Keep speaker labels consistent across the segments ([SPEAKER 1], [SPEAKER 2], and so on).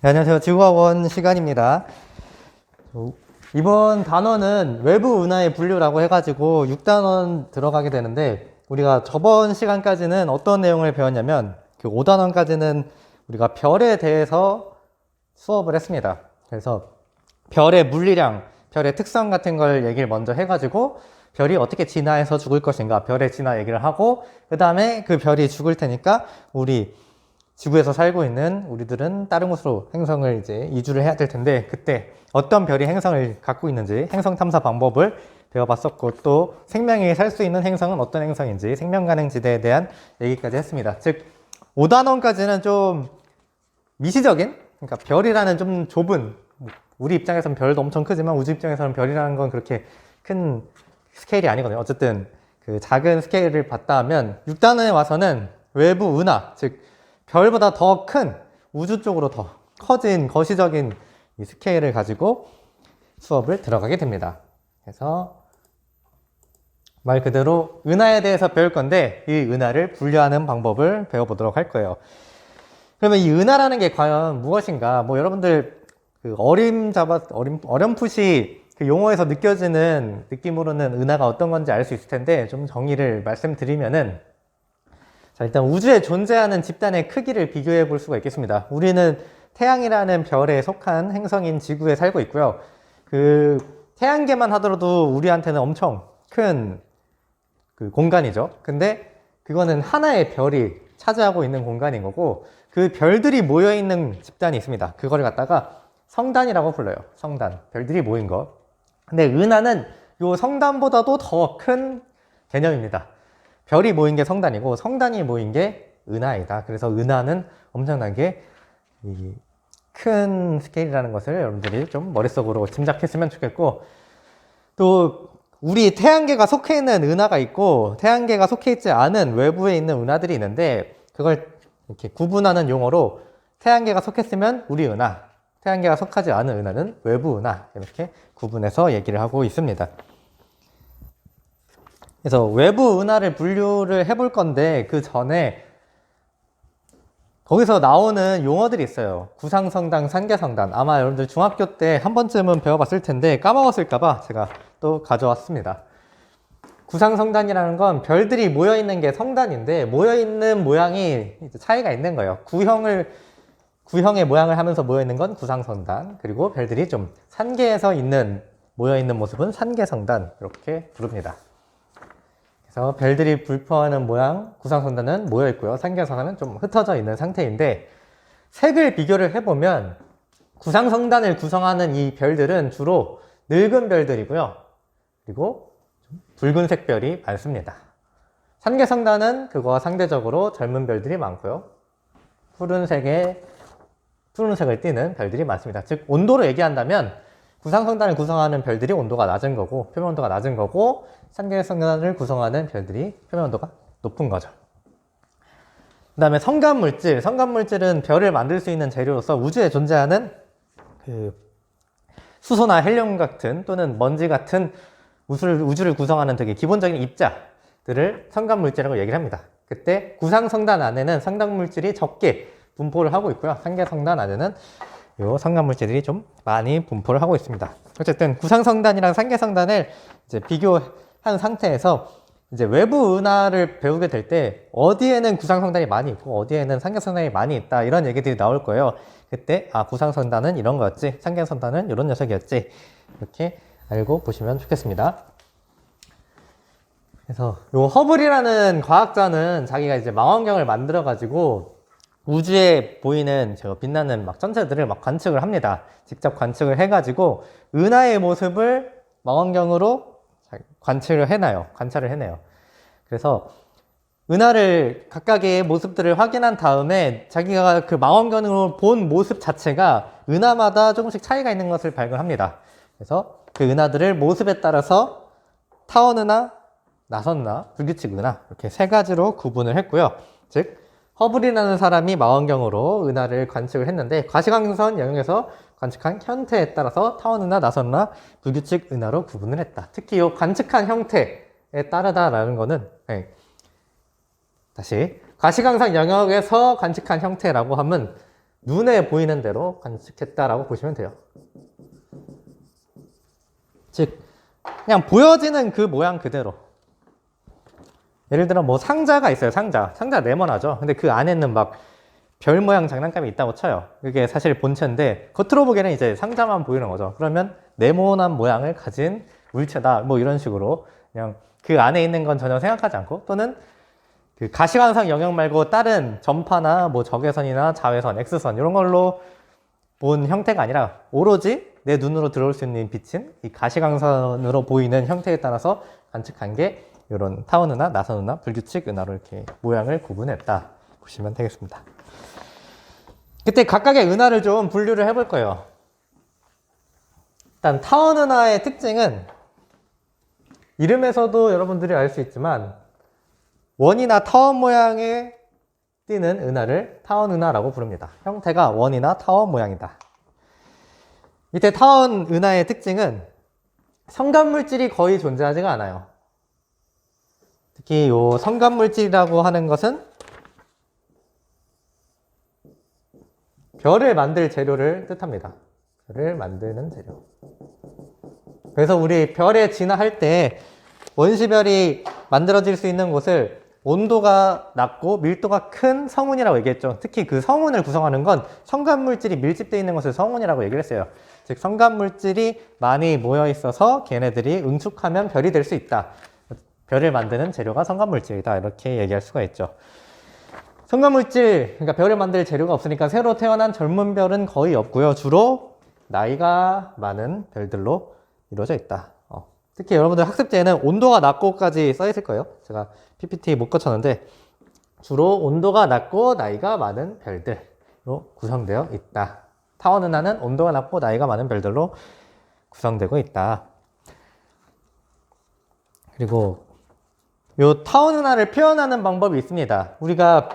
[SPEAKER 1] 네, 안녕하세요. 지구학원 시간입니다. 이번 단원은 외부 은하의 분류라고 해가지고 6단원 들어가게 되는데, 우리가 저번 시간까지는 어떤 내용을 배웠냐면 그 5단원까지는 우리가 별에 대해서 수업을 했습니다. 그래서 별의 물리량, 별의 특성 같은 걸 얘기를 먼저 해가지고 별이 어떻게 진화해서 죽을 것인가, 별의 진화 얘기를 하고, 그 다음에 그 별이 죽을 테니까 우리 지구에서 살고 있는 우리들은 다른 곳으로 행성을 이제 이주를 해야 될 텐데, 그때 어떤 별이 행성을 갖고 있는지 행성 탐사 방법을 배워봤었고, 또 생명이 살 수 있는 행성은 어떤 행성인지 생명 가능 지대에 대한 얘기까지 했습니다. 즉 5단원까지는 좀 미시적인, 그러니까 별이라는 좀 좁은, 우리 입장에서는 별도 엄청 크지만 우주 입장에서는 별이라는 건 그렇게 큰 스케일이 아니거든요. 어쨌든 그 작은 스케일을 봤다 하면 6단원에 와서는 외부 은하, 즉 별보다 더 큰 우주 쪽으로 더 커진 거시적인 이 스케일을 가지고 수업을 들어가게 됩니다. 그래서 말 그대로 은하에 대해서 배울 건데, 이 은하를 분류하는 방법을 배워보도록 할 거예요. 그러면 이 은하라는 게 과연 무엇인가? 뭐 여러분들 그 어렴풋이 그 용어에서 느껴지는 느낌으로는 은하가 어떤 건지 알 수 있을 텐데, 좀 정의를 말씀드리면은, 자, 일단 우주에 존재하는 집단의 크기를 비교해 볼 수가 있겠습니다. 우리는 태양이라는 별에 속한 행성인 지구에 살고 있고요. 그 태양계만 하더라도 우리한테는 엄청 큰 그 공간이죠. 근데 그거는 하나의 별이 차지하고 있는 공간인 거고, 그 별들이 모여 있는 집단이 있습니다. 그거를 갖다가 성단이라고 불러요. 성단. 별들이 모인 거. 근데 은하는 요 성단보다도 더 큰 개념입니다. 별이 모인 게 성단이고 성단이 모인 게 은하이다. 그래서 은하는 엄청나게 큰 스케일이라는 것을 여러분들이 좀 머릿속으로 짐작했으면 좋겠고, 또 우리 태양계가 속해 있는 은하가 있고 태양계가 속해 있지 않은 외부에 있는 은하들이 있는데, 그걸 이렇게 구분하는 용어로 태양계가 속했으면 우리 은하, 태양계가 속하지 않은 은하는 외부 은하, 이렇게 구분해서 얘기를 하고 있습니다. 그래서 외부 은하를 분류를 해볼 건데, 그 전에 거기서 나오는 용어들이 있어요. 구상성단, 산계성단. 아마 여러분들 중학교 때 한 번쯤은 배워봤을 텐데 까먹었을까봐 제가 또 가져왔습니다. 구상성단이라는 건 별들이 모여있는 게 성단인데, 모여있는 모양이 차이가 있는 거예요. 구형의 모양을 하면서 모여있는 건 구상성단, 그리고 별들이 좀 산계에서 모여있는 모습은 산계성단, 이렇게 부릅니다. 그래서 별들이 불포하는 모양, 구상성단은 모여있고요. 산계성단은 좀 흩어져 있는 상태인데, 색을 비교를 해보면 구상성단을 구성하는 이 별들은 주로 늙은 별들이고요. 그리고 붉은색 별이 많습니다. 산계성단은 그거와 상대적으로 젊은 별들이 많고요. 푸른색을 띠는 별들이 많습니다. 즉 온도로 얘기한다면 구상성단을 구성하는 별들이 온도가 낮은 거고, 표면 온도가 낮은 거고, 산계성단을 구성하는 별들이 표면 온도가 높은 거죠. 그 다음에 성간물질은 별을 만들 수 있는 재료로서 우주에 존재하는 그 수소나 헬륨 같은 또는 먼지 같은 우주를 구성하는 되게 기본적인 입자들을 성간물질이라고 얘기를 합니다. 그때 구상성단 안에는 성간물질이 적게 분포를 하고 있고요. 산계성단 안에는 요 성간물질들이 좀 많이 분포를 하고 있습니다. 어쨌든 구상성단이랑 산계성단을 이제 비교한 상태에서 이제 외부 은하를 배우게 될 때 어디에는 구상성단이 많이 있고 어디에는 산계성단이 많이 있다, 이런 얘기들이 나올 거예요. 그때 구상성단은 이런 거였지, 산계성단은 이런 녀석이었지, 이렇게 알고 보시면 좋겠습니다. 그래서 요 허블이라는 과학자는 자기가 이제 망원경을 만들어 가지고 우주에 보이는 저 빛나는 막 천체들을 막 관측을 합니다. 직접 관측을 해가지고 은하의 모습을 망원경으로 관찰을 해내요. 그래서 은하를 각각의 모습들을 확인한 다음에 자기가 그 망원경으로 본 모습 자체가 은하마다 조금씩 차이가 있는 것을 발견합니다. 그래서 그 은하들을 모습에 따라서 타원 은하, 나선 은하, 불규칙 은하, 이렇게 세 가지로 구분을 했고요. 즉 허블이라는 사람이 망원경으로 은하를 관측을 했는데, 과시광선 영역에서 관측한 형태에 따라서 타원 은하, 나선 은하, 불규칙 은하로 구분을 했다. 특히 이 관측한 형태에 따르다라는 거는, 다시 과시광선 영역에서 관측한 형태라고 하면 눈에 보이는 대로 관측했다라고 보시면 돼요. 즉 그냥 보여지는 그 모양 그대로. 예를 들어 뭐 상자가 있어요. 상자 네모나죠. 근데 그 안에는 막 별 모양 장난감이 있다고 쳐요. 그게 사실 본체인데 겉으로 보기에는 이제 상자만 보이는 거죠. 그러면 네모난 모양을 가진 물체다 뭐 이런 식으로 그냥 그 안에 있는 건 전혀 생각하지 않고, 또는 그 가시광선 영역 말고 다른 전파나 뭐 적외선이나 자외선, X선 이런 걸로 본 형태가 아니라 오로지 내 눈으로 들어올 수 있는 빛인 이 가시광선으로 보이는 형태에 따라서 관측한 게 이런 타원 은하, 나선 은하, 불규칙 은하로 이렇게 모양을 구분했다 보시면 되겠습니다. 그때 각각의 은하를 좀 분류를 해볼 거예요. 일단 타원 은하의 특징은 이름에서도 여러분들이 알 수 있지만 원이나 타원 모양의 띄는 은하를 타원 은하라고 부릅니다. 형태가 원이나 타원 모양이다. 이때 타원 은하의 특징은 성간물질이 거의 존재하지가 않아요. 특히 이 성간물질이라고 하는 것은 별을 만들 재료를 뜻합니다. 별을 만드는 재료. 그래서 우리 별에 진화할 때 원시별이 만들어질 수 있는 곳을 온도가 낮고 밀도가 큰 성운이라고 얘기했죠. 특히 그 성운을 구성하는 건 성간물질이 밀집되어 있는 것을 성운이라고 얘기를 했어요. 즉 성간물질이 많이 모여 있어서 걔네들이 응축하면 별이 될 수 있다. 별을 만드는 재료가 성간물질이다. 이렇게 얘기할 수가 있죠. 성간물질, 그러니까 별을 만들 재료가 없으니까 새로 태어난 젊은 별은 거의 없고요. 주로 나이가 많은 별들로 이루어져 있다. 특히 여러분들 학습지에는 온도가 낮고까지 써 있을 거예요. 제가 PPT 못 거쳤는데 주로 온도가 낮고 나이가 많은 별들로 구성되어 있다. 타원 은하는 온도가 낮고 나이가 많은 별들로 구성되고 있다. 그리고 요 타원 은하를 표현하는 방법이 있습니다. 우리가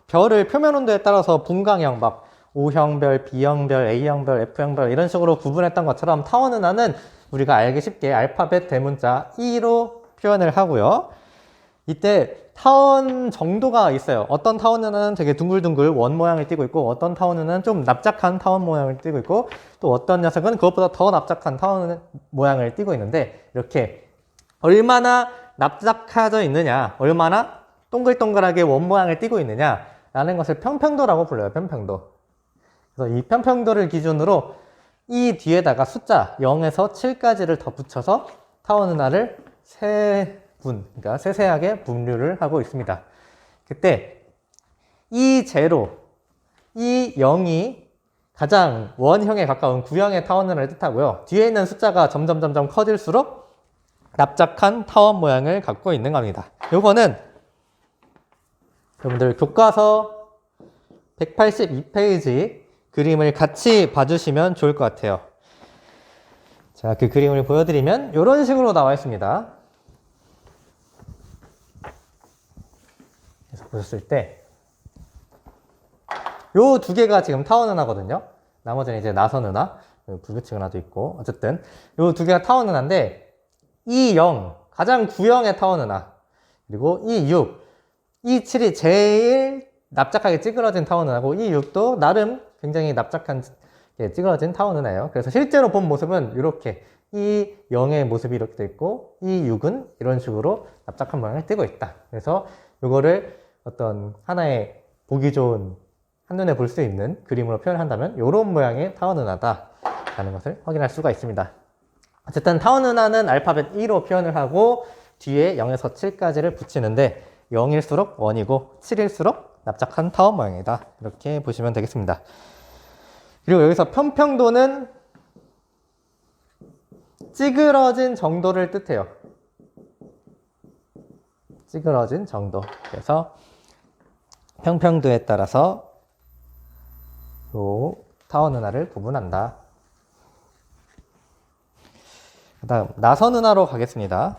[SPEAKER 1] 별을 표면 온도에 따라서 분광형, 막 O형별, B형별, A형별, F형별 이런 식으로 구분했던 것처럼 타원 은하는 우리가 알기 쉽게 알파벳 대문자 E로 표현을 하고요. 이때 타원 정도가 있어요. 어떤 타원 은하는 되게 둥글둥글 원 모양을 띠고 있고, 어떤 타원 은하는 좀 납작한 타원 모양을 띠고 있고, 또 어떤 녀석은 그것보다 더 납작한 타원 모양을 띠고 있는데, 이렇게 얼마나 납작해져 있느냐, 얼마나 동글동글하게 원 모양을 띠고 있느냐 라는 것을 편평도라고 불러요. 편평도. 그래서 이 편평도를 기준으로 이 뒤에다가 숫자 0에서 7까지를 더 붙여서 타원 은하를 그러니까 세세하게 분류를 하고 있습니다. 그때 이 제로, 이 0이 가장 원형에 가까운 구형의 타원 은하를 뜻하고요. 뒤에 있는 숫자가 점점 커질수록 납작한 타원 모양을 갖고 있는 겁니다. 요거는 여러분들 교과서 182페이지 그림을 같이 봐주시면 좋을 것 같아요. 자, 그 그림을 보여드리면 이런 식으로 나와 있습니다. 그래서 보셨을 때 요 두 개가 지금 타원 은하거든요. 나머지는 이제 나선 은하, 불규칙 은하도 있고, 어쨌든 요 두 개가 타원 은하인데 이 0, 가장 구형의 타원 은하, 그리고 이 6, 이 7이 제일 납작하게 찌그러진 타원 은하고, 이 6도 나름 굉장히 납작한 찌그러진 타원 은하예요. 그래서 실제로 본 모습은 이렇게 이 0의 모습이 이렇게 돼 있고, 이 6은 이런 식으로 납작한 모양을 띠고 있다. 그래서 이거를 어떤 하나의 보기 좋은, 한눈에 볼 수 있는 그림으로 표현한다면 이런 모양의 타원 은하다 라는 것을 확인할 수가 있습니다. 어쨌든 타원 은하는 알파벳 E로 표현을 하고 뒤에 0에서 7까지를 붙이는데 0일수록 원이고 7일수록 납작한 타원 모양이다. 이렇게 보시면 되겠습니다. 그리고 여기서 편평도는 찌그러진 정도를 뜻해요. 찌그러진 정도. 그래서 편평도에 따라서 요 타원 은하를 구분한다. 그 다음 나선 은하로 가겠습니다.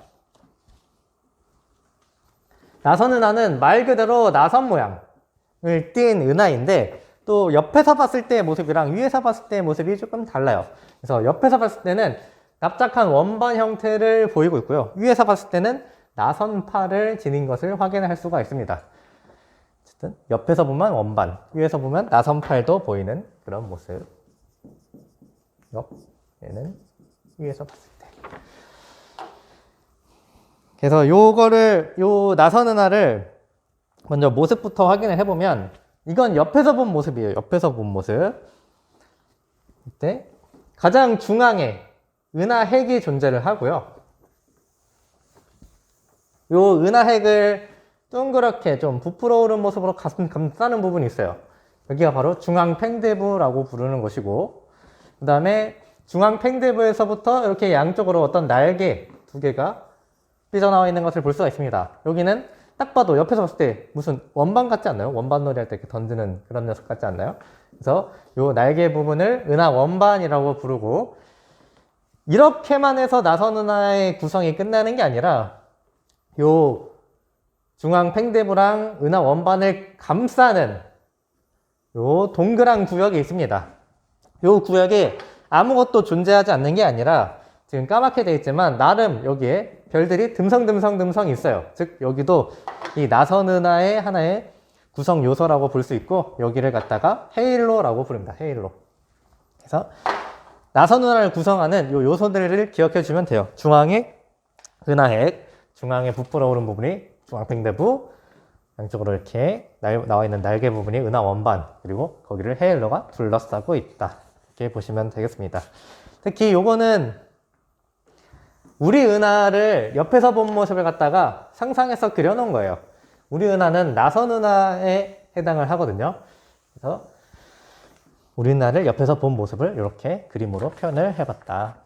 [SPEAKER 1] 나선 은하는 말 그대로 나선 모양을 띈 은하인데, 또 옆에서 봤을 때의 모습이랑 위에서 봤을 때의 모습이 조금 달라요. 그래서 옆에서 봤을 때는 납작한 원반 형태를 보이고 있고요. 위에서 봤을 때는 나선파를 지닌 것을 확인할 수가 있습니다. 어쨌든 옆에서 보면 원반, 위에서 보면 나선팔도 보이는 그런 모습. 얘는 위에서 봤을 때. 그래서 요 나선 은하를 먼저 모습부터 확인을 해보면, 이건 옆에서 본 모습이에요. 옆에서 본 모습. 이때 가장 중앙에 은하핵이 존재를 하고요. 요 은하핵을 둥그렇게 좀 부풀어 오른 모습으로 감싸는 부분이 있어요. 여기가 바로 중앙팽대부라고 부르는 것이고, 그 다음에 중앙팽대부에서부터 이렇게 양쪽으로 어떤 날개 두 개가 삐져나와 있는 것을 볼 수가 있습니다. 여기는 딱 봐도 옆에서 봤을 때 무슨 원반 같지 않나요? 원반놀이 할 때 이렇게 던지는 그런 녀석 같지 않나요? 그래서 요 날개 부분을 은하 원반이라고 부르고, 이렇게만 해서 나선 은하의 구성이 끝나는 게 아니라 요 중앙 팽대부랑 은하 원반을 감싸는 요 동그란 구역이 있습니다. 요 구역에 아무것도 존재하지 않는 게 아니라 지금 까맣게 되어 있지만 나름 여기에 별들이 듬성듬성 있어요. 즉 여기도 이 나선 은하의 하나의 구성 요소라고 볼 수 있고, 여기를 갖다가 헤일로라고 부릅니다. 헤일로. 그래서 나선 은하를 구성하는 요 요소들을 기억해 주면 돼요. 중앙에 은하핵, 중앙에 부풀어 오른 부분이 중앙팽대부, 양쪽으로 이렇게 나와 있는 날개 부분이 은하 원반, 그리고 거기를 헤일로가 둘러싸고 있다. 이렇게 보시면 되겠습니다. 특히 요거는 우리 은하를 옆에서 본 모습을 갖다가 상상해서 그려놓은 거예요. 우리 은하는 나선 은하에 해당을 하거든요. 그래서 우리 은하를 옆에서 본 모습을 이렇게 그림으로 표현을 해봤다.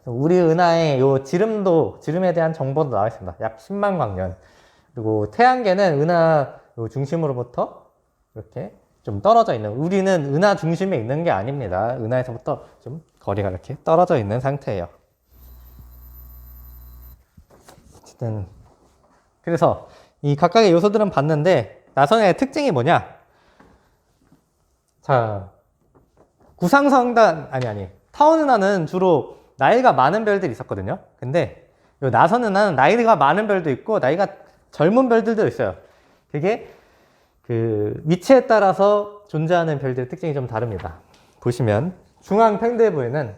[SPEAKER 1] 우리 은하의 요 지름에 대한 정보도 나와 있습니다. 약 10만 광년. 그리고 태양계는 은하 요 중심으로부터 이렇게 좀 떨어져 있는, 우리는 은하 중심에 있는 게 아닙니다. 은하에서부터 좀 거리가 이렇게 떨어져 있는 상태예요. 어쨌든 그래서 이 각각의 요소들은 봤는데, 나선의 특징이 뭐냐? 자, 구상성단 타원 은하는 주로 나이가 많은 별들이 있었거든요. 근데 요 나선 은하는 나이가 많은 별도 있고 나이가 젊은 별들도 있어요. 그게 그 위치에 따라서 존재하는 별들의 특징이 좀 다릅니다. 보시면 중앙 팽대부에는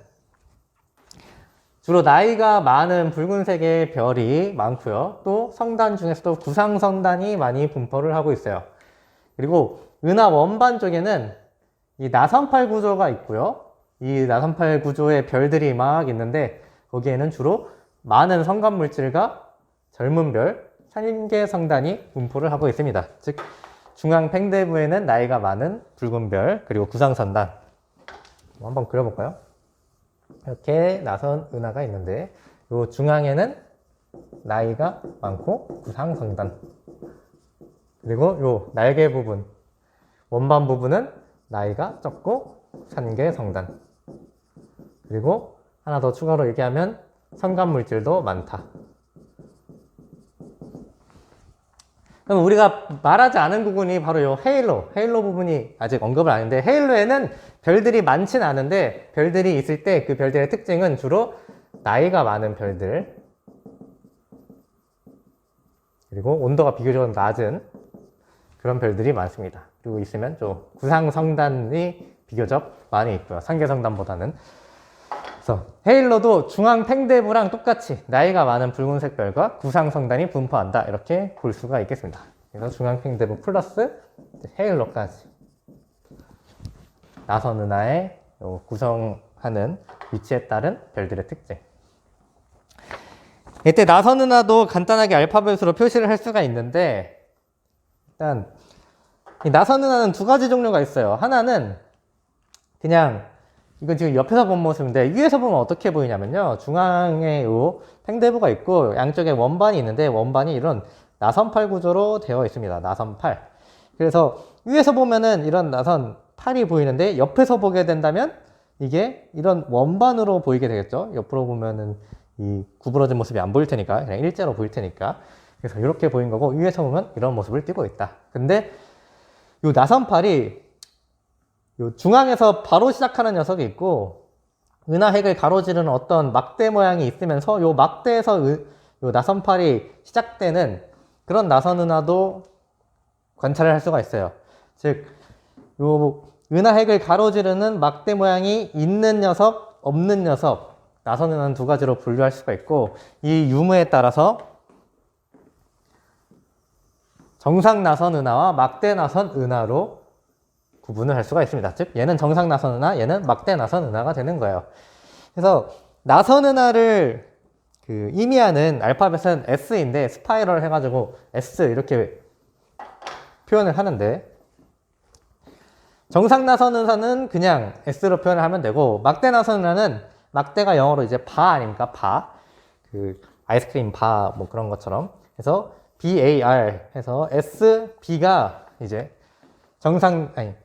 [SPEAKER 1] 주로 나이가 많은 붉은색의 별이 많고요. 또 성단 중에서도 구상성단이 많이 분포를 하고 있어요. 그리고 은하 원반 쪽에는 이 나선팔 구조가 있고요. 이 나선팔 구조의 별들이 막 있는데, 거기에는 주로 많은 성간물질과 젊은 별, 산계 성단이 분포를 하고 있습니다. 즉 중앙 팽대부에는 나이가 많은 붉은 별, 그리고 구상선단. 한번 그려볼까요? 이렇게 나선 은하가 있는데, 요 중앙에는 나이가 많고 구상성단, 그리고 요 날개 부분, 원반 부분은 나이가 적고 산계성단, 그리고 하나 더 추가로 얘기하면 성간물질도 많다. 그럼 우리가 말하지 않은 부분이 바로 요 헤일로 부분이 아직 언급을 안 했는데, 헤일로에는 별들이 많진 않은데, 별들이 있을 때 그 별들의 특징은 주로 나이가 많은 별들, 그리고 온도가 비교적 낮은 그런 별들이 많습니다. 그리고 있으면 좀 구상성단이 비교적 많이 있고요. 산계성단보다는. 그래서 헤일로도 중앙 팽대부랑 똑같이 나이가 많은 붉은색 별과 구상성단이 분포한다, 이렇게 볼 수가 있겠습니다. 그래서 중앙 팽대부 플러스 헤일로까지 나선 은하의 구성하는 위치에 따른 별들의 특징. 이때 나선 은하도 간단하게 알파벳으로 표시를 할 수가 있는데, 일단 이 나선 은하는 두 가지 종류가 있어요. 하나는 그냥 이건 지금 옆에서 본 모습인데, 위에서 보면 어떻게 보이냐면요, 중앙에 요 팽대부가 있고 양쪽에 원반이 있는데, 원반이 이런 나선팔 구조로 되어 있습니다. 나선팔. 그래서 위에서 보면은 이런 나선팔이 보이는데, 옆에서 보게 된다면 이게 이런 원반으로 보이게 되겠죠. 옆으로 보면은 이 구부러진 모습이 안 보일 테니까, 그냥 일자로 보일 테니까. 그래서 이렇게 보인 거고, 위에서 보면 이런 모습을 띠고 있다. 근데 요 나선팔이 요 중앙에서 바로 시작하는 녀석이 있고, 은하핵을 가로지르는 어떤 막대 모양이 있으면서 요 막대에서 요 나선팔이 시작되는 그런 나선 은하도 관찰을 할 수가 있어요. 즉, 요 은하핵을 가로지르는 막대 모양이 있는 녀석, 없는 녀석, 나선 은하는 두 가지로 분류할 수가 있고, 이 유무에 따라서 정상 나선 은하와 막대 나선 은하로 구분을 할 수가 있습니다. 즉, 얘는 정상 나선 은하, 얘는 막대 나선 은하가 되는 거예요. 그래서 나선 은하를 의미하는 알파벳은 S인데 스파이럴 해가지고 S 이렇게 표현을 하는데, 정상 나선 은하는 그냥 S로 표현을 하면 되고, 막대 나선 은하는 막대가 영어로 이제 바 아닙니까? 바. 아이스크림 바 뭐 그런 것처럼 해서 BAR 해서 SB가 이제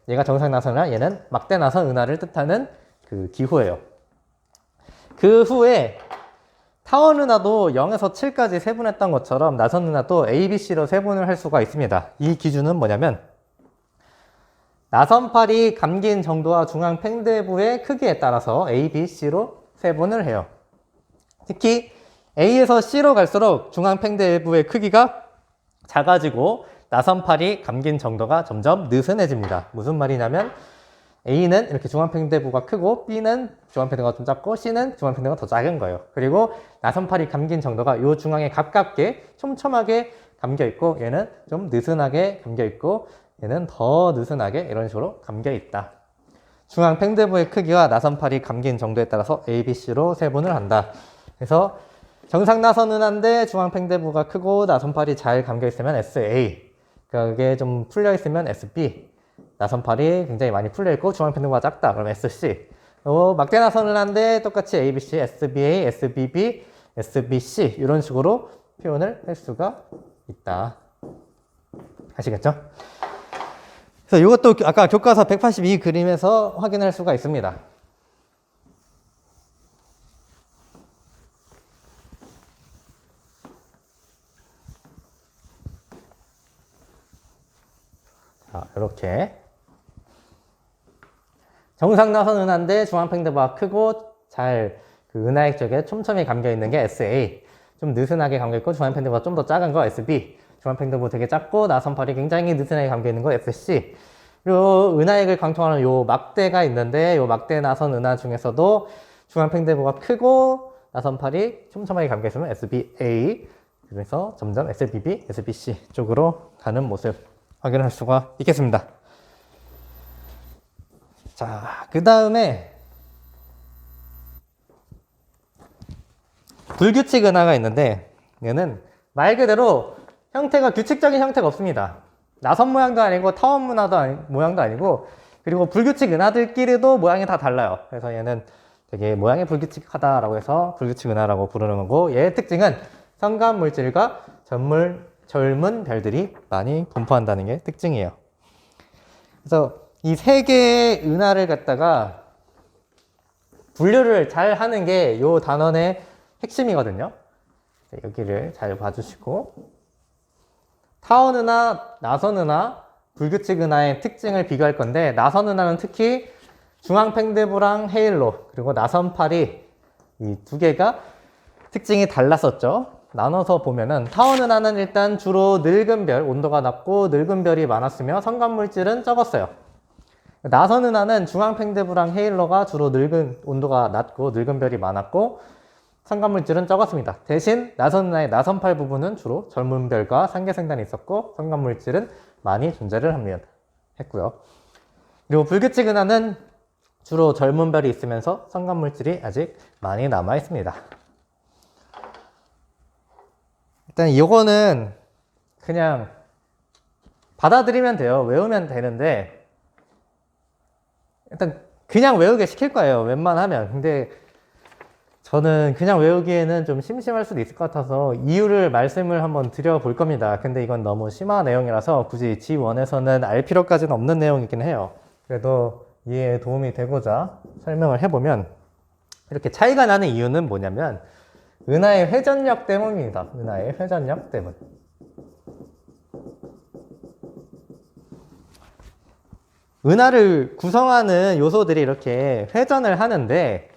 [SPEAKER 1] 얘가 정상 나선 은하, 얘는 막대 나선 은하를 뜻하는 기호예요. 그 후에 타원 은하도 0에서 7까지 세분했던 것처럼 나선 은하도 A, B, C로 세분을 할 수가 있습니다. 이 기준은 뭐냐면 나선팔이 감긴 정도와 중앙 팽대부의 크기에 따라서 A, B, C로 세분을 해요. 특히 A에서 C로 갈수록 중앙 팽대부의 크기가 작아지고 나선팔이 감긴 정도가 점점 느슨해집니다. 무슨 말이냐면 A는 이렇게 중앙팽대부가 크고 B는 중앙팽대부가 좀 작고 C는 중앙팽대부가 더 작은 거예요. 그리고 나선팔이 감긴 정도가 이 중앙에 가깝게 촘촘하게 감겨 있고, 얘는 좀 느슨하게 감겨 있고, 얘는 더 느슨하게 이런 식으로 감겨 있다. 중앙팽대부의 크기와 나선팔이 감긴 정도에 따라서 A, B, C로 세분을 한다. 그래서 정상 나선 은하인데 중앙팽대부가 크고 나선팔이 잘 감겨 있으면 SA, 그게 좀 풀려 있으면 SB, 나선팔이 굉장히 많이 풀려 있고 중앙팽대부가 작다 그러면 SC. 막대 나선 은하인데 똑같이 ABC, SBA, SBB, SBC 이런 식으로 표현을 할 수가 있다. 아시겠죠? 그래서 이것도 아까 교과서 182 그림에서 확인할 수가 있습니다. 자, 이렇게 정상 나선 은하인데 중앙팽대부가 크고 잘 은하핵 쪽에 촘촘히 감겨 있는 게 SA, 좀 느슨하게 감겨 있고 중앙팽대부가 좀 더 작은 거 SB, 중앙팽대부 되게 작고 나선팔이 굉장히 느슨하게 감겨 있는 거 SC. 요 은하핵을 관통하는 요 막대가 있는데, 요 막대 나선 은하 중에서도 중앙팽대부가 크고 나선팔이 촘촘하게 감겨 있으면 SBA, 그래서 점점 SBB, SBC 쪽으로 가는 모습 확인할 수가 있겠습니다. 자, 그 다음에 불규칙 은하가 있는데, 얘는 말 그대로 형태가 규칙적인 형태가 없습니다. 나선 모양도 아니고 타원 모양도 아니고, 그리고 불규칙 은하들끼리도 모양이 다 달라요. 그래서 얘는 되게 모양이 불규칙하다라고 해서 불규칙 은하라고 부르는 거고, 얘의 특징은 성간 물질과 젊은 별들이 많이 분포한다는 게 특징이에요. 그래서 이 세 개의 은하를 갖다가 분류를 잘 하는 게 이 단원의 핵심이거든요. 여기를 잘 봐주시고, 타원 은하, 나선 은하, 불규칙 은하의 특징을 비교할 건데, 나선 은하는 특히 중앙팽대부랑 헤일로, 그리고 나선팔이 이 두 개가 특징이 달랐었죠. 나눠서 보면은 타원 은하는 일단 주로 늙은 별, 온도가 낮고 늙은 별이 많았으며 성간 물질은 적었어요. 나선 은하는 중앙팽대부랑 헤일로가 주로 온도가 낮고 늙은 별이 많았고 성간 물질은 적었습니다. 대신 나선 은하의 나선팔 부분은 주로 젊은 별과 상계생단이 있었고 성간 물질은 많이 존재를 했고요. 그리고 불규칙 은하는 주로 젊은 별이 있으면서 성간 물질이 아직 많이 남아 있습니다. 일단 이거는 그냥 받아들이면 돼요. 외우면 되는데, 일단 그냥 외우게 시킬 거예요. 웬만하면. 근데 저는 그냥 외우기에는 좀 심심할 수도 있을 것 같아서 이유를 말씀을 한번 드려볼 겁니다. 근데 이건 너무 심한 내용이라서 굳이 G1에서는 알 필요까지는 없는 내용이긴 해요. 그래도 이해에 도움이 되고자 설명을 해보면, 이렇게 차이가 나는 이유는 뭐냐면 은하의 회전력 때문입니다. 은하의 회전력 때문. 은하를 구성하는 요소들이 이렇게 회전을 하는데,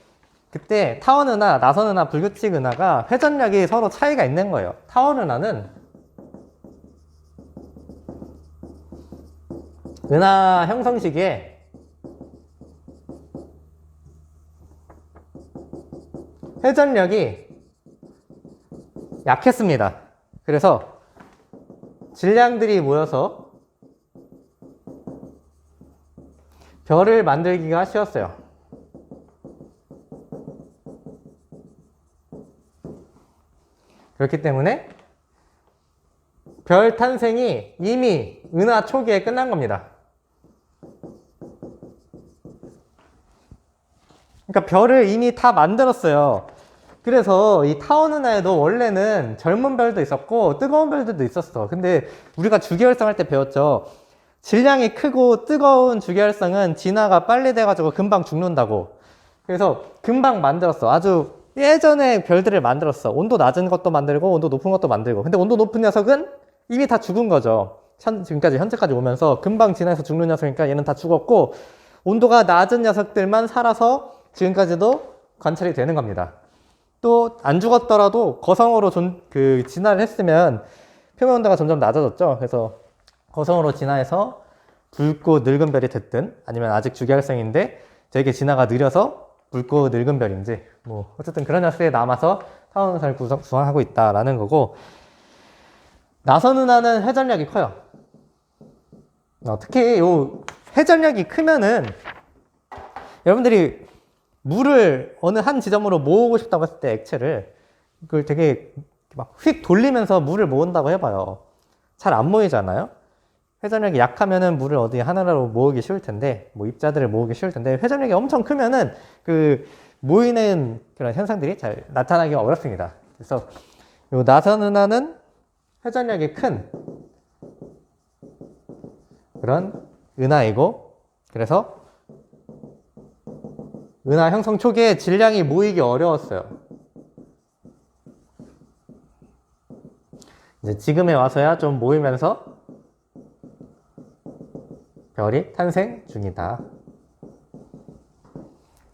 [SPEAKER 1] 그때 타원 은하, 나선 은하, 불규칙 은하가 회전력이 서로 차이가 있는 거예요. 타원 은하는 은하 형성 시기에 회전력이 약했습니다. 그래서 질량들이 모여서 별을 만들기가 쉬웠어요. 그렇기 때문에 별 탄생이 이미 은하 초기에 끝난 겁니다. 그러니까 별을 이미 다 만들었어요. 그래서 이 타원 은하에도 원래는 젊은 별도 있었고 뜨거운 별들도 있었어. 근데 우리가 주기활성 할 때 배웠죠. 질량이 크고 뜨거운 주기활성은 진화가 빨리 돼가지고 금방 죽는다고. 그래서 금방 만들었어. 아주 예전에 별들을 만들었어. 온도 낮은 것도 만들고 온도 높은 것도 만들고. 근데 온도 높은 녀석은 이미 다 죽은 거죠. 지금까지 현재까지 오면서 금방 진화해서 죽는 녀석이니까 얘는 다 죽었고, 온도가 낮은 녀석들만 살아서 지금까지도 관찰이 되는 겁니다. 또 안 죽었더라도 거성으로 진화를 했으면 표면 온도가 점점 낮아졌죠. 그래서 거성으로 진화해서 붉고 늙은 별이 됐든, 아니면 아직 주기활성인데 되게 진화가 느려서 붉고 늙은 별인지, 뭐 어쨌든 그런 녀석이 남아서 타원 은하를 구성하고 있다라는 거고, 나선 은하는 회전력이 커요. 특히 요 회전력이 크면은 여러분들이 물을 어느 한 지점으로 모으고 싶다고 했을 때 액체를, 그걸 되게 막 휙 돌리면서 물을 모은다고 해봐요. 잘 안 모이잖아요. 회전력이 약하면은 물을 어디 하나로 모으기 쉬울 텐데, 뭐 입자들을 모으기 쉬울 텐데, 회전력이 엄청 크면은 그 모이는 그런 현상들이 잘 나타나기가 어렵습니다. 그래서 요 나선 은하는 회전력이 큰 그런 은하이고, 그래서 은하 형성 초기에 질량이 모이기 어려웠어요. 이제 지금에 와서야 좀 모이면서 별이 탄생 중이다.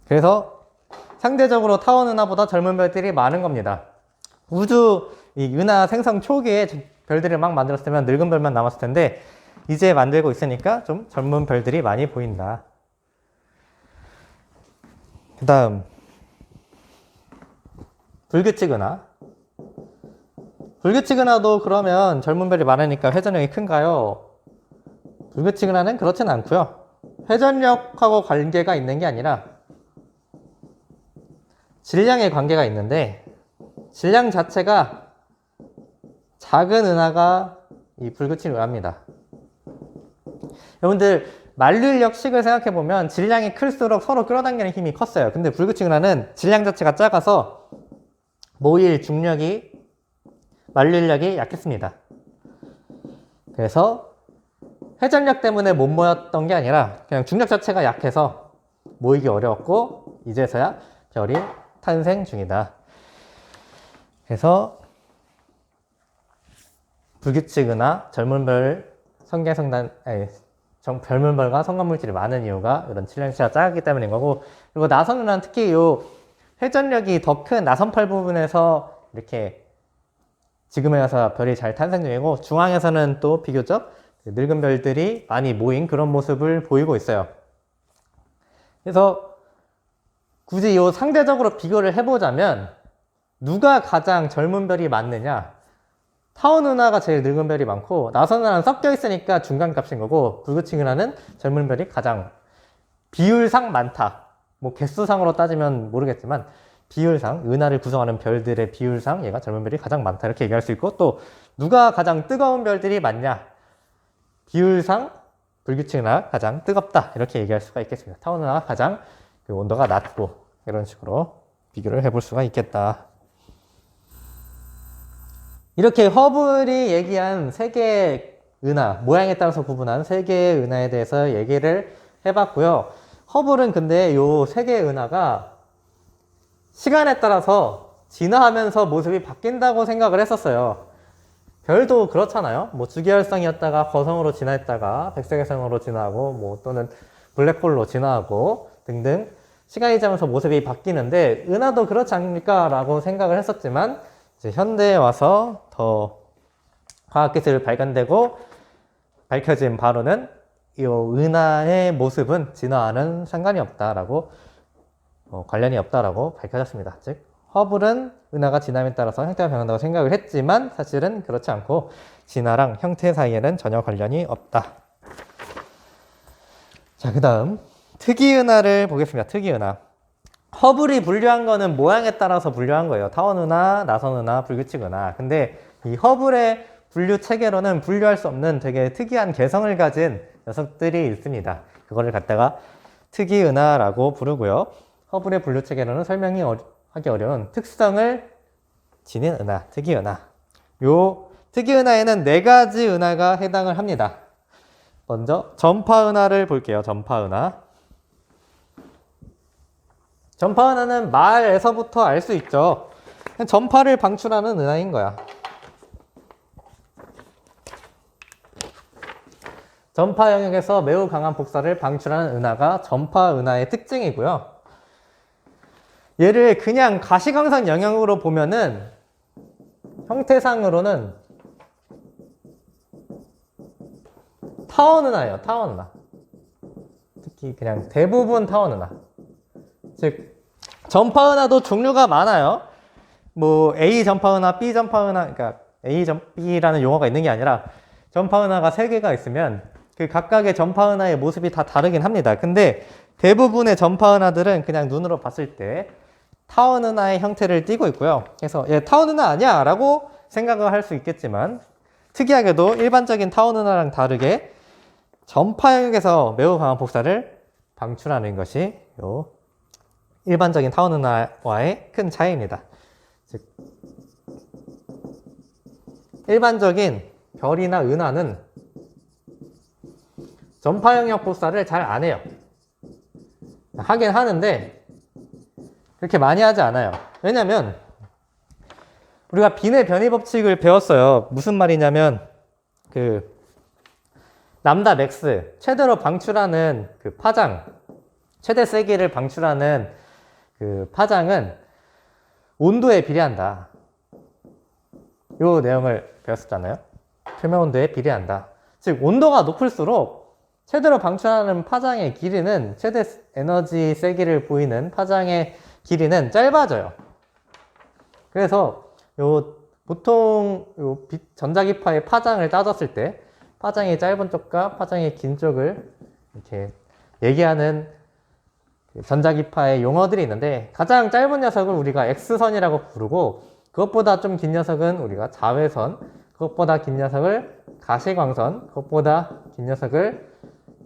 [SPEAKER 1] 그래서 상대적으로 타원 은하보다 젊은 별들이 많은 겁니다. 우주 이 은하 생성 초기에 별들을 막 만들었으면 늙은 별만 남았을 텐데, 이제 만들고 있으니까 좀 젊은 별들이 많이 보인다. 그 다음 불규칙 은하. 불규칙 은하도 그러면 젊은 별이 많으니까 회전력이 큰가요? 불규칙 은하는 그렇진 않고요. 회전력하고 관계가 있는 게 아니라 질량의 관계가 있는데, 질량 자체가 작은 은하가 이 불규칙 은하입니다. 여러분들 만류인력식을 생각해보면 질량이 클수록 서로 끌어당기는 힘이 컸어요. 근데 불규칙 은하는 질량 자체가 작아서 모일 중력이, 만류인력이 약했습니다. 그래서 회전력 때문에 못 모였던 게 아니라 그냥 중력 자체가 약해서 모이기 어려웠고, 이제서야 별이 탄생 중이다. 그래서 불규칙 은하, 젊은 별, 젊은 별과 성간물질이 많은 이유가 이런 질량치가 작기 때문인 거고, 그리고 나선 은하는 특히 요 회전력이 더 큰 나선팔 부분에서 이렇게 지금에 와서 별이 잘 탄생 중이고, 중앙에서는 또 비교적 늙은 별들이 많이 모인 그런 모습을 보이고 있어요. 그래서 굳이 요 상대적으로 비교를 해보자면 누가 가장 젊은 별이 많느냐, 타원 은하가 제일 늙은 별이 많고, 나선 은하는 섞여 있으니까 중간값인 거고, 불규칙 은하는 젊은 별이 가장 비율상 많다. 뭐 개수상으로 따지면 모르겠지만 비율상, 은하를 구성하는 별들의 비율상 얘가 젊은 별이 가장 많다, 이렇게 얘기할 수 있고, 또 누가 가장 뜨거운 별들이 많냐, 비율상 불규칙 은하가 가장 뜨겁다, 이렇게 얘기할 수가 있겠습니다. 타원 은하가 가장 그 온도가 낮고, 이런 식으로 비교를 해볼 수가 있겠다. 이렇게 허블이 얘기한 세 개의 은하, 모양에 따라서 구분한 세 개의 은하에 대해서 얘기를 해봤고요. 허블은 근데 요 세 개의 은하가 시간에 따라서 진화하면서 모습이 바뀐다고 생각을 했었어요. 별도 그렇잖아요. 뭐 주기활성이었다가 거성으로 진화했다가 백색외성으로 진화하고, 뭐 또는 블랙홀로 진화하고 등등 시간이 지나면서 모습이 바뀌는데, 은하도 그렇지 않습니까? 라고 생각을 했었지만, 이제 현대에 와서 더 과학기술이 발견되고 밝혀진 바로는 이 은하의 모습은 진화와는 상관이 없다라고 관련이 없다라고 밝혀졌습니다. 즉 허블은 은하가 진함에 따라서 형태가 변한다고 생각을 했지만 사실은 그렇지 않고 진화랑 형태 사이에는 전혀 관련이 없다. 자, 그 다음 특이은하를 보겠습니다. 특이은하. 허블이 분류한 거는 모양에 따라서 분류한 거예요. 타원은하, 나선은하, 불규칙은하. 근데 이 허블의 분류 체계로는 분류할 수 없는 되게 특이한 개성을 가진 녀석들이 있습니다. 그거를 갖다가 특이은하라고 부르고요. 허블의 분류 체계로는 설명이 하기 어려운 특성을 지닌 은하, 특이은하. 요 특이은하에는 4가지 은하가 해당을 합니다. 먼저 전파은하를 볼게요. 전파은하. 전파은하는 말에서부터 알 수 있죠. 전파를 방출하는 은하인 거야. 전파 영역에서 매우 강한 복사를 방출하는 은하가 전파 은하의 특징이고요. 얘를 그냥 가시광선 영역으로 보면은 형태상으로는 타원 은하예요. 타원 은하. 특히 그냥 대부분 타원 은하. 즉 전파 은하도 종류가 많아요. 뭐 A 전파 은하, B 전파 은하, 그러니까 A B라는 용어가 있는 게 아니라 전파 은하가 3개가 있으면 그 각각의 전파 은하의 모습이 다 다르긴 합니다. 근데 대부분의 전파 은하들은 그냥 눈으로 봤을 때 타원 은하의 형태를 띠고 있고요. 그래서 얘 타원 은하 아니야 라고 생각을 할 수 있겠지만 특이하게도 일반적인 타원 은하랑 다르게 전파 영역에서 매우 강한 복사를 방출하는 것이 요 일반적인 타원 은하와의 큰 차이입니다. 즉 일반적인 별이나 은하는 전파 영역 복사를 잘 안 해요. 하긴 하는데 그렇게 많이 하지 않아요. 왜냐면 우리가 빈의 변이 법칙을 배웠어요. 무슨 말이냐면 그 람다 맥스, 최대로 방출하는 그 파장, 최대 세기를 방출하는 그 파장은 온도에 비례한다. 요 내용을 배웠었잖아요. 표면 온도에 비례한다. 즉 온도가 높을수록 최대로 방출하는 파장의 길이는 최대 에너지 세기를 보이는 파장의 길이는 짧아져요. 그래서 보통 전자기파의 파장을 따졌을 때 파장이 짧은 쪽과 파장이 긴 쪽을 이렇게 얘기하는 전자기파의 용어들이 있는데 가장 짧은 녀석을 우리가 X선이라고 부르고 그것보다 좀 긴 녀석은 우리가 자외선, 그것보다 긴 녀석을 가시광선, 그것보다 긴 녀석을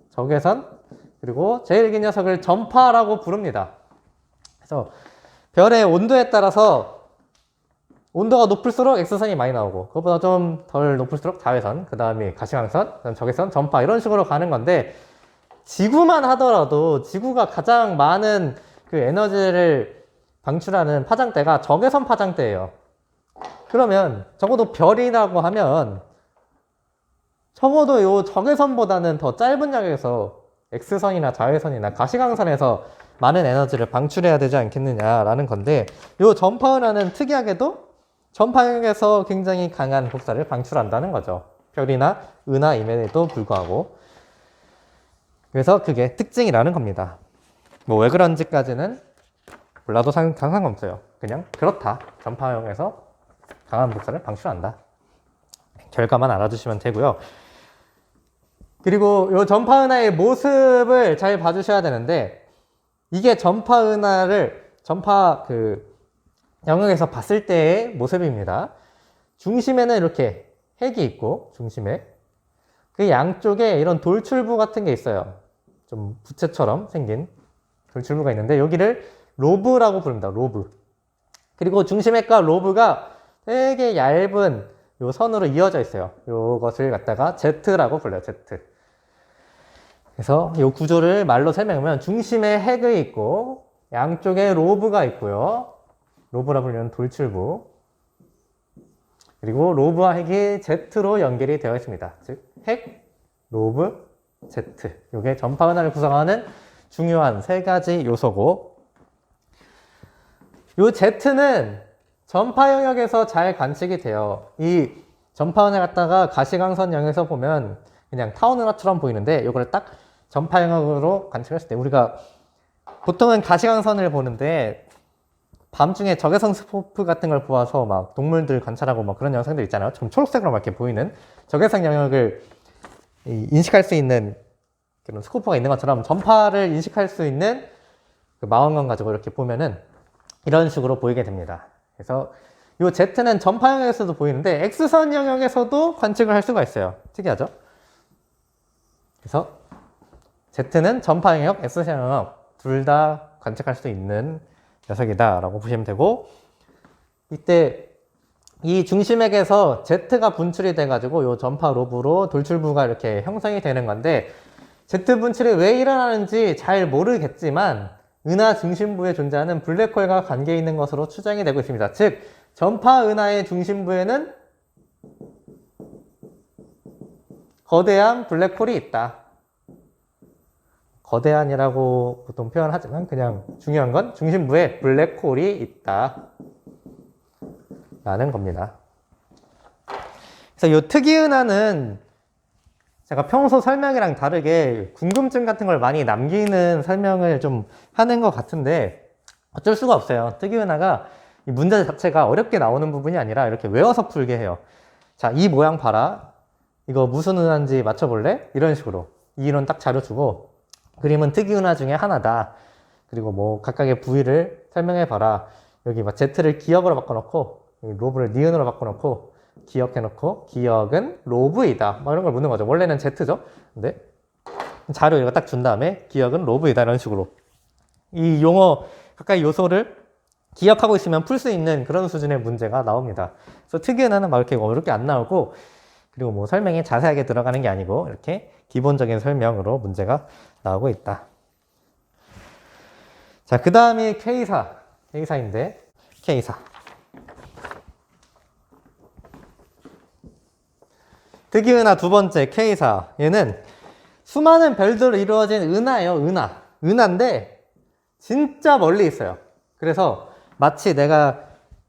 [SPEAKER 1] 적외선, 그리고 제일 긴 녀석을 전파라고 부릅니다. 그래서 별의 온도에 따라서 온도가 높을수록 X선이 많이 나오고 그것보다 좀 덜 높을수록 자외선, 그 다음에 가시광선, 그다음 적외선, 전파 이런 식으로 가는 건데 지구만 하더라도 지구가 가장 많은 그 에너지를 방출하는 파장대가 적외선 파장대예요. 그러면 적어도 별이라고 하면 적어도 요 적외선보다는 더 짧은 영역에서 X선이나 자외선이나 가시광선에서 많은 에너지를 방출해야 되지 않겠느냐라는 건데 요 전파은하는 특이하게도 전파 영역에서 굉장히 강한 복사를 방출한다는 거죠. 별이나 은하임에도 불구하고. 그래서 그게 특징이라는 겁니다. 뭐 왜 그런지까지는 몰라도 상관없어요. 그냥 그렇다. 전파 영역에서 강한 복사를 방출한다. 결과만 알아두시면 되고요. 그리고 이 전파 은하의 모습을 잘 봐주셔야 되는데 이게 전파 은하를 전파 영역에서 봤을 때의 모습입니다. 중심에는 이렇게 핵이 있고 중심에 그 양쪽에 이런 돌출부 같은 게 있어요. 좀 부채처럼 생긴 돌출부가 있는데 여기를 로브라고 부릅니다. 로브. 그리고 중심핵과 로브가 되게 얇은 요 선으로 이어져 있어요. 요것을 갖다가 Z라고 불러요. Z. 그래서 이 구조를 말로 설명하면 중심에 핵이 있고 양쪽에 로브가 있고요. 로브라 불리는 돌출부. 그리고 로브와 핵이 Z로 연결이 되어 있습니다. 즉 핵, 로브, Z. 이게 전파 은하를 구성하는 중요한 3가지 요소고 요 Z는 전파 영역에서 잘 관측이 돼요. 이 전파 은하 갖다가 가시광선 영역에서 보면 그냥 타원 은하처럼 보이는데 이거를 딱 전파 영역으로 관측했을 때 우리가 보통은 가시광선을 보는데 밤중에 적외선 스코프 같은 걸 보아서 막 동물들 관찰하고 막 그런 영상들 있잖아요. 좀 초록색으로 막 이렇게 보이는 적외선 영역을 인식할 수 있는 그런 스코프가 있는 것처럼 전파를 인식할 수 있는 그 망원경 가지고 이렇게 보면은 이런 식으로 보이게 됩니다. 그래서 이 Z는 전파 영역에서도 보이는데 X선 영역에서도 관측을 할 수가 있어요. 특이하죠? 그래서 Z는 전파 영역, X선 영역 둘 다 관측할 수 있는 녀석이다 라고 보시면 되고, 이때 이 중심액에서 Z가 분출이 돼 가지고 이 전파 로브로 돌출부가 이렇게 형성이 되는 건데, Z 분출이 왜 일어나는지 잘 모르겠지만 은하 중심부에 존재하는 블랙홀과 관계 있는 것으로 추정이 되고 있습니다. 즉 전파 은하의 중심부에는 거대한 블랙홀이 있다. 거대한이라고 보통 표현하지만 그냥 중요한 건 중심부에 블랙홀이 있다 라는 겁니다. 그래서 이 특이은하는 제가 평소 설명이랑 다르게 궁금증 같은 걸 많이 남기는 설명을 좀 하는 것 같은데 어쩔 수가 없어요. 특이은하가 이 문제 자체가 어렵게 나오는 부분이 아니라 이렇게 외워서 풀게 해요. 자, 이 모양 봐라. 이거 무슨 은하인지 맞춰볼래? 이런 식으로 이 이론 딱 자료 주고, 그림은 특이은하 중에 하나다. 그리고 뭐 각각의 부위를 설명해봐라. 여기 막 Z를 기억으로 바꿔놓고 로브를 니은으로 바꿔놓고 기억해놓고 기억은 로브이다. 막 이런 걸 묻는 거죠. 원래는 Z죠. 근데 자료 이거 딱 준 다음에 기억은 로브이다. 이런 식으로 이 용어 각각의 요소를 기억하고 있으면 풀 수 있는 그런 수준의 문제가 나옵니다. 그래서 특이은하는 막 이렇게 어렵게 안 나오고, 그리고 뭐 설명이 자세하게 들어가는 게 아니고 이렇게 기본적인 설명으로 문제가 나오고 있다. 자, 그 다음이 K사인데 K사. 특이은하 두 번째 K사. 얘는 수많은 별들로 이루어진 은하예요. 은하인데 진짜 멀리 있어요. 그래서 마치 내가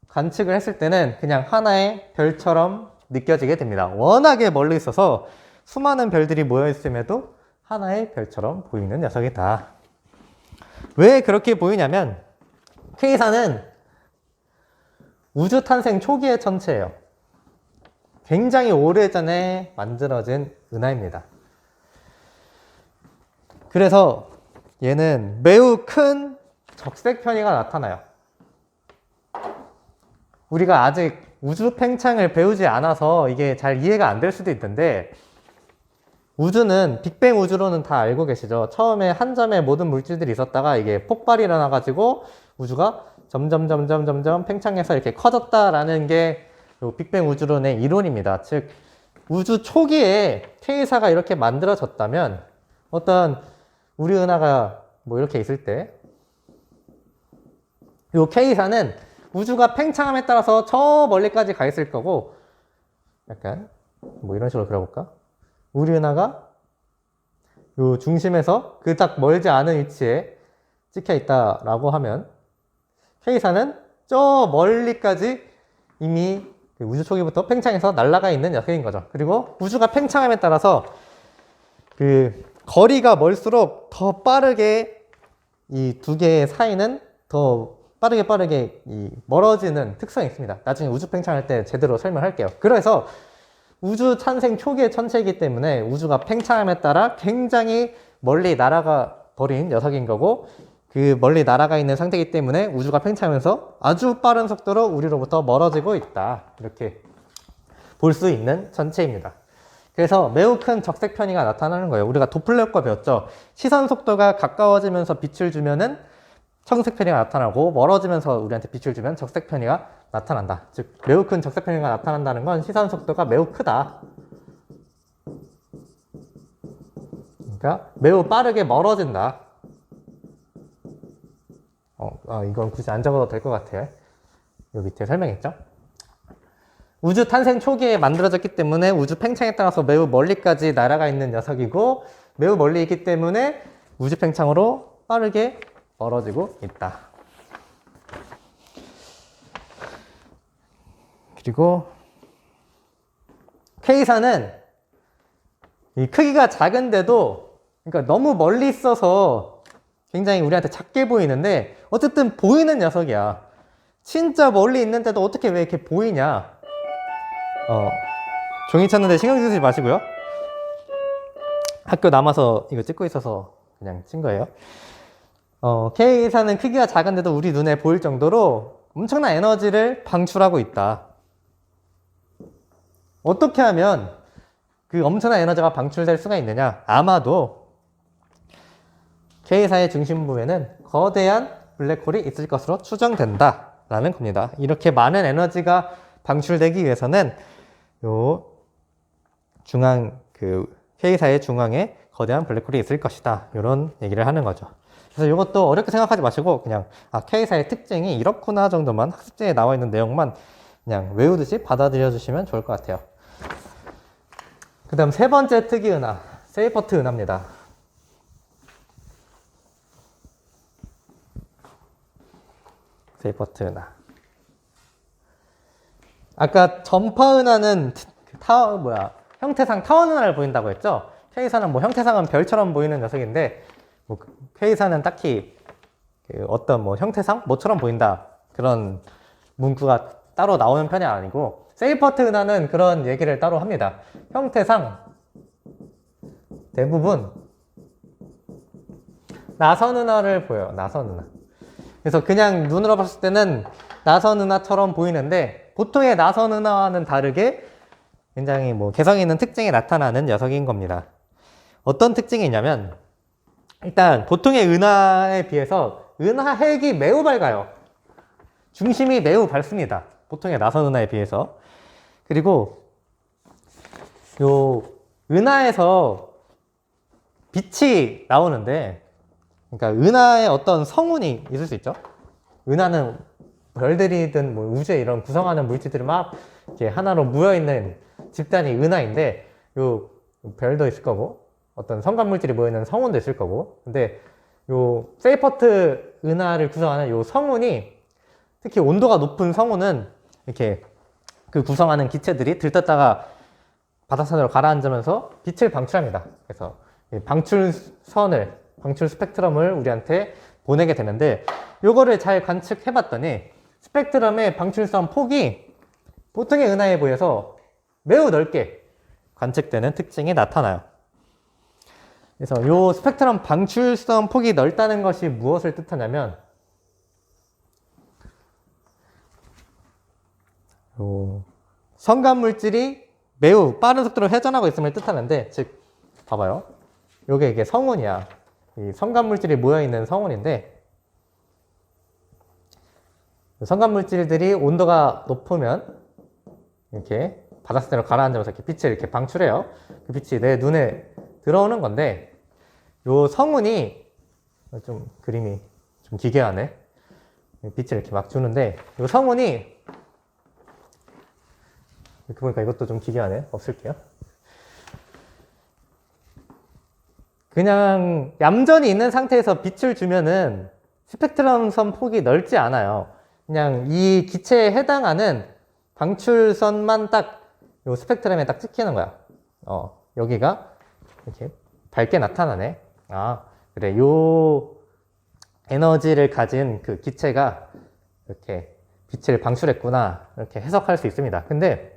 [SPEAKER 1] 관측을 했을 때는 그냥 하나의 별처럼 느껴지게 됩니다. 워낙에 멀리 있어서 수많은 별들이 모여 있음에도 하나의 별처럼 보이는 녀석이다. 왜 그렇게 보이냐면 K사는 우주 탄생 초기의 천체예요. 굉장히 오래전에 만들어진 은하입니다. 그래서 얘는 매우 큰 적색 편이가 나타나요. 우리가 아직 우주 팽창을 배우지 않아서 이게 잘 이해가 안 될 수도 있는데, 우주는 빅뱅 우주로는 다 알고 계시죠? 처음에 한 점에 모든 물질들이 있었다가 이게 폭발이 일어나가지고 우주가 점점 팽창해서 이렇게 커졌다라는 게 빅뱅 우주론의 이론입니다. 즉 우주 초기에 K사가 이렇게 만들어졌다면 어떤 우리 은하가 뭐 이렇게 있을 때 이 K사는 우주가 팽창함에 따라서 저 멀리까지 가 있을 거고, 약간 뭐 이런 식으로 그려볼까? 우리 은하가 요 중심에서 그 딱 멀지 않은 위치에 찍혀 있다라고 하면 K사는 저 멀리까지 이미 우주 초기부터 팽창해서 날아가 있는 녀석인 거죠. 그리고 우주가 팽창함에 따라서 그 거리가 멀수록 더 빠르게 이 두 개의 사이는 더 빠르게 멀어지는 특성이 있습니다. 나중에 우주 팽창할 때 제대로 설명할게요. 그래서 우주 탄생 초기의 천체이기 때문에 우주가 팽창함에 따라 굉장히 멀리 날아가 버린 녀석인 거고, 그 멀리 날아가 있는 상태이기 때문에 우주가 팽창하면서 아주 빠른 속도로 우리로부터 멀어지고 있다. 이렇게 볼 수 있는 천체입니다. 그래서 매우 큰 적색 편이가 나타나는 거예요. 우리가 도플러 효과 배웠죠. 시선 속도가 가까워지면서 빛을 주면은 청색 편이가 나타나고, 멀어지면서 우리한테 빛을 주면 적색 편이가 나타난다. 즉 매우 큰 적색 편이가 나타난다는 건 시선 속도가 매우 크다. 그러니까 매우 빠르게 멀어진다. 이건 굳이 안 적어도 될 것 같아요. 여기 밑에 설명했죠. 우주 탄생 초기에 만들어졌기 때문에 우주 팽창에 따라서 매우 멀리까지 날아가 있는 녀석이고, 매우 멀리 있기 때문에 우주 팽창으로 빠르게 멀어지고 있다. 그리고 K사는 이 크기가 작은데도, 그러니까 너무 멀리 있어서 굉장히 우리한테 작게 보이는데 어쨌든 보이는 녀석이야. 진짜 멀리 있는데도 어떻게 왜 이렇게 보이냐. 종이 찾는데 신경 쓰지 마시고요. 학교 남아서 이거 찍고 있어서 그냥 찐 거예요. K사는 크기가 작은데도 우리 눈에 보일 정도로 엄청난 에너지를 방출하고 있다. 어떻게 하면 그 엄청난 에너지가 방출될 수가 있느냐? 아마도 K사의 중심부에는 거대한 블랙홀이 있을 것으로 추정된다 라는 겁니다. 이렇게 많은 에너지가 방출되기 위해서는 요 중앙, K사의 중앙에 거대한 블랙홀이 있을 것이다, 이런 얘기를 하는 거죠. 그래서 이것도 어렵게 생각하지 마시고 그냥 K사의 특징이 이렇구나 정도만, 학습지에 나와 있는 내용만 그냥 외우듯이 받아들여 주시면 좋을 것 같아요. 그 다음 세 번째 특이 은하, 세이퍼트 은하입니다. 세이퍼트 은하. 아까 전파 은하는 형태상 타원 은하를 보인다고 했죠? K사는 형태상은 별처럼 보이는 녀석인데, K사는 딱히 어떤 형태상? 뭐처럼 보인다, 그런 문구가 따로 나오는 편이 아니고, 세이퍼트 은하는 그런 얘기를 따로 합니다. 형태상 대부분 나선 은하를 보여요. 나선 은하. 그래서 그냥 눈으로 봤을 때는 나선 은하처럼 보이는데, 보통의 나선 은하와는 다르게 굉장히 개성 있는 특징이 나타나는 녀석인 겁니다. 어떤 특징이 있냐면, 일단 보통의 은하에 비해서 은하핵이 매우 밝아요. 중심이 매우 밝습니다. 보통의 나선 은하에 비해서. 그리고 요 은하에서 빛이 나오는데, 그러니까 은하에 어떤 성운이 있을 수 있죠. 은하는 별들이든 우주에 이런 구성하는 물질들이 막 이렇게 하나로 모여있는 집단이 은하인데, 요 별도 있을 거고 어떤 성간 물질이 모여있는 성운도 있을 거고, 근데 요 세이퍼트 은하를 구성하는 요 성운이, 특히 온도가 높은 성운은 이렇게 그 구성하는 기체들이 들떴다가 바닷산으로 가라앉으면서 빛을 방출합니다. 그래서 방출 스펙트럼을 우리한테 보내게 되는데, 요거를 잘 관측해 봤더니 스펙트럼의 방출성 폭이 보통의 은하에 비해서 매우 넓게 관측되는 특징이 나타나요. 그래서 요 스펙트럼 방출성 폭이 넓다는 것이 무엇을 뜻하냐면, 성간 물질이 매우 빠른 속도로 회전하고 있음을 뜻하는데, 즉 봐봐요. 이게 성운이야. 이 성간 물질이 모여있는 성운인데, 성간 물질들이 온도가 높으면 이렇게 바닷속으로 가라앉으면서 이렇게 빛을 이렇게 방출해요. 그 빛이 내 눈에 들어오는 건데, 요 성운이 그림이 좀 기괴하네. 빛을 이렇게 막 주는데, 요 성운이 이렇게 보니까 이것도 좀 기괴하네. 없앨게요. 그냥 얌전히 있는 상태에서 빛을 주면은 스펙트럼선 폭이 넓지 않아요. 그냥 이 기체에 해당하는 방출선만 딱 요 스펙트럼에 딱 찍히는 거야. 여기가 이렇게 밝게 나타나네. 그래. 요 에너지를 가진 그 기체가 이렇게 빛을 방출했구나, 이렇게 해석할 수 있습니다. 근데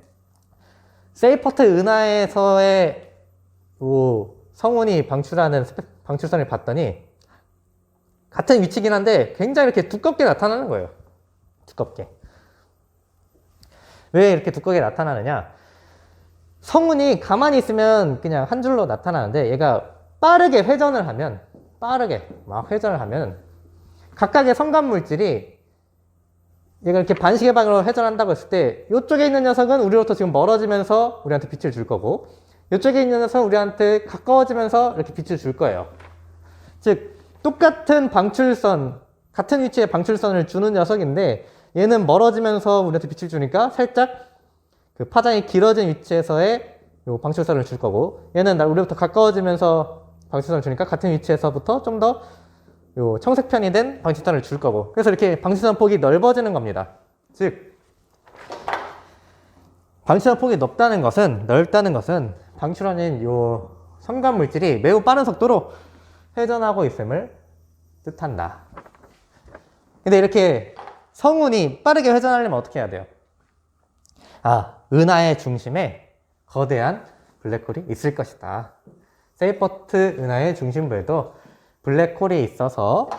[SPEAKER 1] 세이퍼트 은하에서의 성운이 방출하는 방출선을 봤더니 같은 위치긴 한데 굉장히 이렇게 두껍게 나타나는 거예요. 두껍게. 왜 이렇게 두껍게 나타나느냐? 성운이 가만히 있으면 그냥 한 줄로 나타나는데, 얘가 빠르게 회전을 하면, 각각의 성간 물질이 얘가 이렇게 반시계 방향으로 회전한다고 했을 때, 이쪽에 있는 녀석은 우리로부터 지금 멀어지면서 우리한테 빛을 줄 거고, 이쪽에 있는 녀석은 우리한테 가까워지면서 이렇게 빛을 줄 거예요. 즉 똑같은 방출선, 같은 위치의 방출선을 주는 녀석인데, 얘는 멀어지면서 우리한테 빛을 주니까 살짝 그 파장이 길어진 위치에서의 요 방출선을 줄 거고, 얘는 우리부터 가까워지면서 방출선을 주니까 같은 위치에서부터 좀 더 요 청색편이 된 방출선을 줄 거고, 그래서 이렇게 방출선 폭이 넓어지는 겁니다. 즉 방출선 폭이 넓다는 것은 방출하는 요 성간 물질이 매우 빠른 속도로 회전하고 있음을 뜻한다. 근데 이렇게 성운이 빠르게 회전하려면 어떻게 해야 돼요? 은하의 중심에 거대한 블랙홀이 있을 것이다. 세이퍼트 은하의 중심부에도 블랙홀이 있어서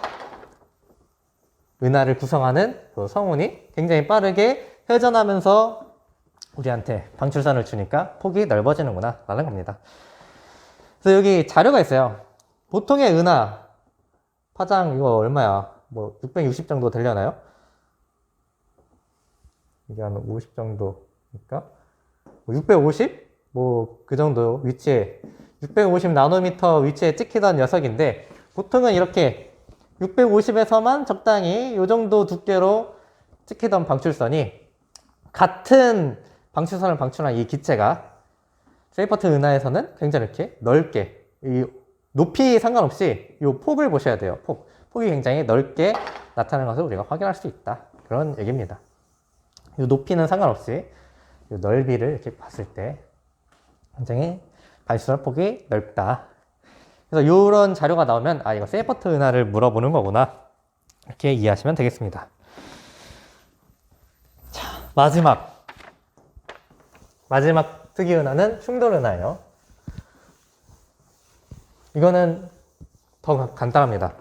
[SPEAKER 1] 은하를 구성하는 그 성운이 굉장히 빠르게 회전하면서 우리한테 방출선을 주니까 폭이 넓어지는구나 라는 겁니다. 그래서 여기 자료가 있어요. 보통의 은하 파장 이거 얼마야? 뭐 660 정도 되려나요? 이게 한 50 정도니까 650? 뭐 그 정도 위치에 650 나노미터 위치에 찍히던 녀석인데 보통은 이렇게 650에서만 적당히 이 정도 두께로 찍히던 방출선이 같은 방출선을 방출한 이 기체가 세이퍼트 은하에서는 굉장히 이렇게 넓게 이 높이 상관없이 이 폭을 보셔야 돼요. 폭이 굉장히 넓게 나타나는 것을 우리가 확인할 수 있다. 그런 얘기입니다. 이 높이는 상관없이 이 넓이를 이렇게 봤을 때 굉장히 발수할 폭이 넓다. 그래서 이런 자료가 나오면 이거 세이퍼트 은하를 물어보는 거구나 이렇게 이해하시면 되겠습니다. 자, 마지막 특이 은하는 충돌 은하예요. 이거는 더 간단합니다.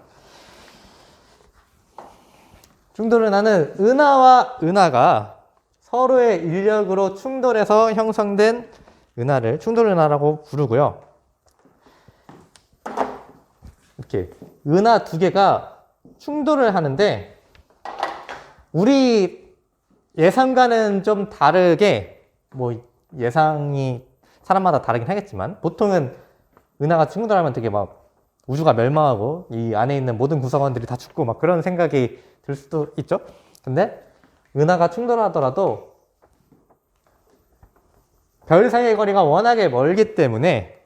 [SPEAKER 1] 충돌 은하는 은하와 은하가 서로의 인력으로 충돌해서 형성된 은하를 충돌 은하라고 부르고요. 이렇게 은하 두 개가 충돌을 하는데 우리 예상과는 좀 다르게 뭐 예상이 사람마다 다르긴 하겠지만 보통은 은하가 충돌하면 되게 막 우주가 멸망하고 이 안에 있는 모든 구성원들이 다 죽고 막 그런 생각이 들 수도 있죠. 근데 은하가 충돌하더라도 별 사이의 거리가 워낙에 멀기 때문에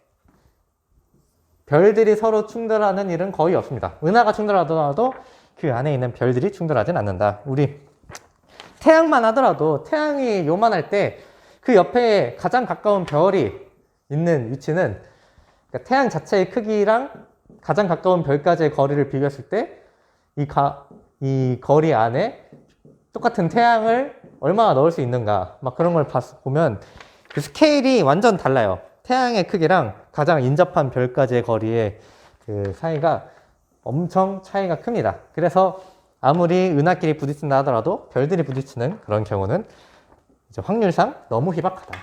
[SPEAKER 1] 별들이 서로 충돌하는 일은 거의 없습니다. 은하가 충돌하더라도 그 안에 있는 별들이 충돌하진 않는다. 우리 태양만 하더라도 태양이 요만할 때 그 옆에 가장 가까운 별이 있는 위치는 그러니까 태양 자체의 크기랑 가장 가까운 별까지의 거리를 비교했을 때 이 거리 안에 똑같은 태양을 얼마나 넣을 수 있는가 막 그런 걸 보면 그 스케일이 완전 달라요. 태양의 크기랑 가장 인접한 별까지의 거리의 그 사이가 엄청 차이가 큽니다. 그래서 아무리 은하끼리 부딪힌다 하더라도 별들이 부딪히는 그런 경우는 이제 확률상 너무 희박하다.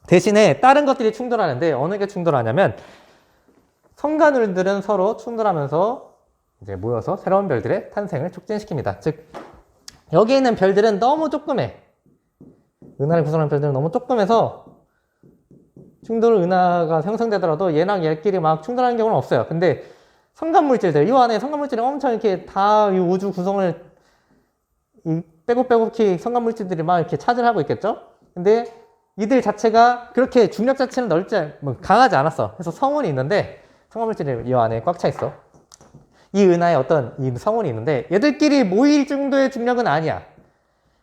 [SPEAKER 1] 대신에 다른 것들이 충돌하는데 어느 게 충돌하냐면 성간울들은 서로 충돌하면서 이제 모여서 새로운 별들의 탄생을 촉진시킵니다. 즉 여기 있는 별들은 너무 조그매. 은하를 구성하는 별들은 너무 조그매서 충돌 은하가 형성되더라도 얘랑 얘끼리 막 충돌하는 경우는 없어요. 근데 성간물질들, 이 안에 성간물질이 엄청 이렇게 다 이 우주 구성을 빼곡빼곡히 성간물질들이 막 이렇게 차지를 하고 있겠죠? 근데 이들 자체가 그렇게 중력 자체는 강하지 않았어. 그래서 성운이 있는데 성간물질이 이 안에 꽉 차 있어. 이 은하에 어떤 이 성운이 있는데 얘들끼리 모일 정도의 중력은 아니야.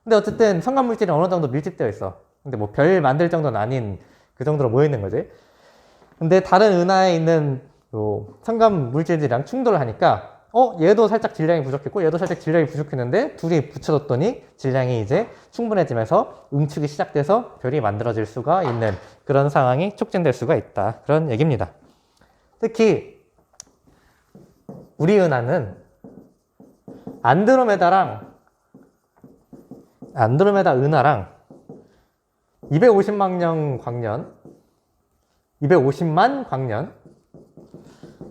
[SPEAKER 1] 근데 어쨌든 성간물질이 어느 정도 밀집되어 있어. 근데 뭐 별 만들 정도는 아닌 그 정도로 모여 있는 거지. 근데 다른 은하에 있는 성간물질들이랑 충돌을 하니까 얘도 살짝 질량이 부족했고 얘도 살짝 질량이 부족했는데 둘이 붙여뒀더니 질량이 이제 충분해지면서 응축이 시작돼서 별이 만들어질 수가 있는 그런 상황이 촉진될 수가 있다. 그런 얘기입니다. 특히 우리 은하는 안드로메다 은하랑 250만 광년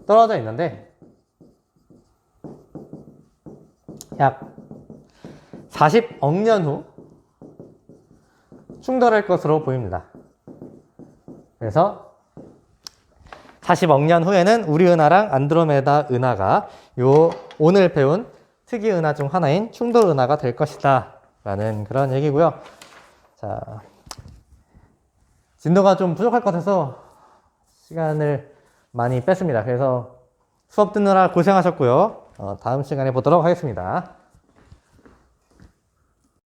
[SPEAKER 1] 떨어져 있는데 약 40억 년 후 충돌할 것으로 보입니다. 그래서 40억 년 후에는 우리 은하랑 안드로메다 은하가 오늘 배운 특이 은하 중 하나인 충돌 은하가 될 것이다 라는 그런 얘기고요. 자, 진도가 좀 부족할 것 같아서 시간을 많이 뺐습니다. 그래서 수업 듣느라 고생하셨고요. 다음 시간에 보도록 하겠습니다.